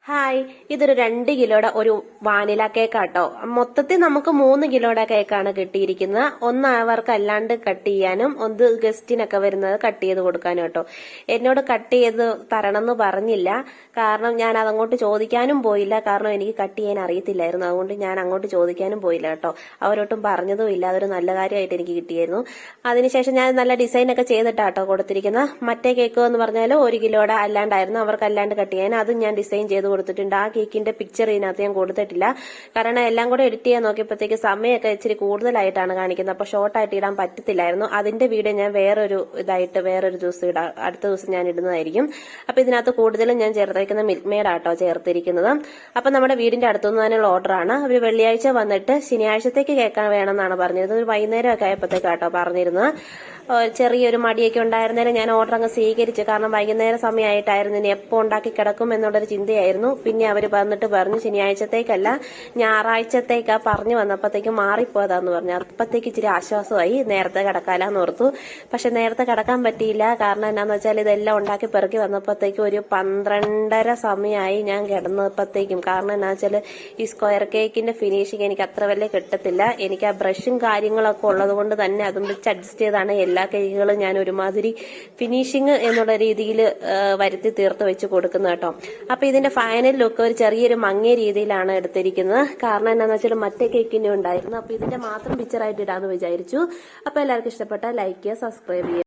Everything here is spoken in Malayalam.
ഹായ്, ഇതൊരു 2 കിലോയുടെ ഒരു വാനില കേക്കാട്ടോ. മൊത്തത്തിൽ നമുക്ക് 3 കിലോയുടെ കേക്കാണ് കിട്ടിയിരിക്കുന്നത്. ഒന്ന് അവർക്ക് അല്ലാണ്ട് കട്ട് ചെയ്യാനും ഒന്ന് ഗസ്റ്റിനൊക്കെ വരുന്നത് കട്ട് ചെയ്ത് കൊടുക്കാനും കേട്ടോ. എന്നോട് കട്ട് ചെയ്ത് തരണം എന്ന് പറഞ്ഞില്ല, കാരണം ഞാൻ അതങ്ങോട്ട് ചോദിക്കാനും പോയില്ല. കാരണം എനിക്ക് കട്ട് ചെയ്യാൻ അറിയത്തില്ലായിരുന്നു. അതുകൊണ്ട് ഞാൻ അങ്ങോട്ട് ചോദിക്കാനും പോയില്ല കേട്ടോ. അവരൊട്ടും പറഞ്ഞതും ഇല്ല. അതൊരു നല്ല കാര്യമായിട്ട് എനിക്ക് കിട്ടിയായിരുന്നു. അതിനുശേഷം ഞാൻ നല്ല ഡിസൈൻ ഒക്കെ ചെയ്തിട്ടാട്ടോ കൊടുത്തിരിക്കുന്നത്. മറ്റേ കേക്ക് എന്ന് പറഞ്ഞാൽ 1 കിലോയുടെ അല്ലാണ്ടായിരുന്നു. അവർക്ക് അല്ലാണ്ട് കട്ട് ചെയ്യാൻ അതും ഞാൻ ഡിസൈൻ ചെയ്ത് കൊടുത്തിട്ടുണ്ട്. ആ കേക്കിന്റെ പിക്ചർ ഇതിനകത്ത് ഞാൻ കൊടുത്തിട്ടില്ല, കാരണം എല്ലാം കൂടെ എഡിറ്റ് ചെയ്യാൻ നോക്കിയപ്പോഴത്തേക്ക് സമയമൊക്കെ ഇച്ചിരി കൂടുതലായിട്ടാണ് കാണിക്കുന്നത്. അപ്പൊ ഷോർട്ടായിട്ട് ഇടാൻ പറ്റത്തില്ലായിരുന്നു. അതിന്റെ വീഡിയോ ഞാൻ വേറൊരു ദിവസം ഇടാം. അടുത്ത ദിവസം ഞാൻ ഇടുന്നതായിരിക്കും. അപ്പൊ ഇതിനകത്ത് കൂടുതലും ഞാൻ ചേർത്തേക്കുന്ന മിൽക്ക് മെയ്ഡ് ആട്ടോ ചേർത്തിരിക്കുന്നത്. അപ്പൊ നമ്മുടെ വീടിന്റെ അടുത്തുനിന്ന് തന്നെയുള്ള ഓർഡറാണ്. അവർ വെള്ളിയാഴ്ച വന്നിട്ട് ശനിയാഴ്ചത്തേക്ക് കേൾക്കാൻ വേണമെന്നാണ് പറഞ്ഞിരുന്നത്. ഒരു വൈകുന്നേരമൊക്കെ ആയപ്പോഴത്തേക്കാട്ടോ പറഞ്ഞിരുന്നത്. ചെറിയൊരു മടിയൊക്കെ ഉണ്ടായിരുന്നേരം ഞാൻ ഓർഡർ അങ്ങ് സ്വീകരിച്ചു. കാരണം വൈകുന്നേരം സമയമായിട്ടായിരുന്നു, ഇനി എപ്പോൾ ഉണ്ടാക്കി കിടക്കും എന്നുള്ളൊരു ചിന്തയായിരുന്നു. പിന്നെ അവർ വന്നിട്ട് പറഞ്ഞു ശനിയാഴ്ചത്തേക്കല്ല ഞായറാഴ്ചത്തേക്കാ പറഞ്ഞു വന്നപ്പോഴത്തേക്ക് മാറിപ്പോയതാന്ന് പറഞ്ഞു. അപ്പത്തേക്ക് ഇച്ചിരി ആശ്വാസമായി, നേരത്തെ കിടക്കാലാന്ന് ഓർത്തു. പക്ഷെ നേരത്തെ കിടക്കാൻ പറ്റിയില്ല. കാരണം എന്നാന്ന് വെച്ചാൽ ഇതെല്ലാം ഉണ്ടാക്കി പെറുക്കി വന്നപ്പോഴത്തേക്കും ഒരു 12:30 സമയമായി ഞാൻ കിടന്നപ്പോഴത്തേക്കും. കാരണം എന്നാ വെച്ചാൽ ഈ സ്ക്വയർ കേക്കിന്റെ ഫിനിഷിങ് എനിക്ക് അത്ര വലിയ കിട്ടത്തില്ല. എനിക്ക് ആ ബ്രഷും കാര്യങ്ങളൊക്കെ ഉള്ളത് കൊണ്ട് തന്നെ അതും വെച്ച് അഡ്ജസ്റ്റ് ചെയ്താണ് എല്ലാ കേക്കുകളും ഞാൻ ഒരുമാതിരി ഫിനിഷിങ് എന്നുള്ള രീതിയിൽ വരുത്തി തീർത്ത് വെച്ച് കൊടുക്കുന്നത് കേട്ടോ. അപ്പൊ ഇതിന്റെ ഫൈനൽ ലുക്ക് ഒരു ചെറിയൊരു മങ്ങിയ രീതിയിലാണ് എടുത്തിരിക്കുന്നത്. കാരണം എന്താണെന്ന് വെച്ചാൽ മറ്റേ കേക്കിന്റെ ഉണ്ടായിരുന്നു. അപ്പൊ ഇതിന്റെ മാത്രം പിക്ചറായിട്ട് ഇടാന്ന് വിചാരിച്ചു. അപ്പൊ എല്ലാവർക്കും ഇഷ്ടപ്പെട്ട ലൈക്ക് ചെയ്യുക, സബ്സ്ക്രൈബ് ചെയ്യുക.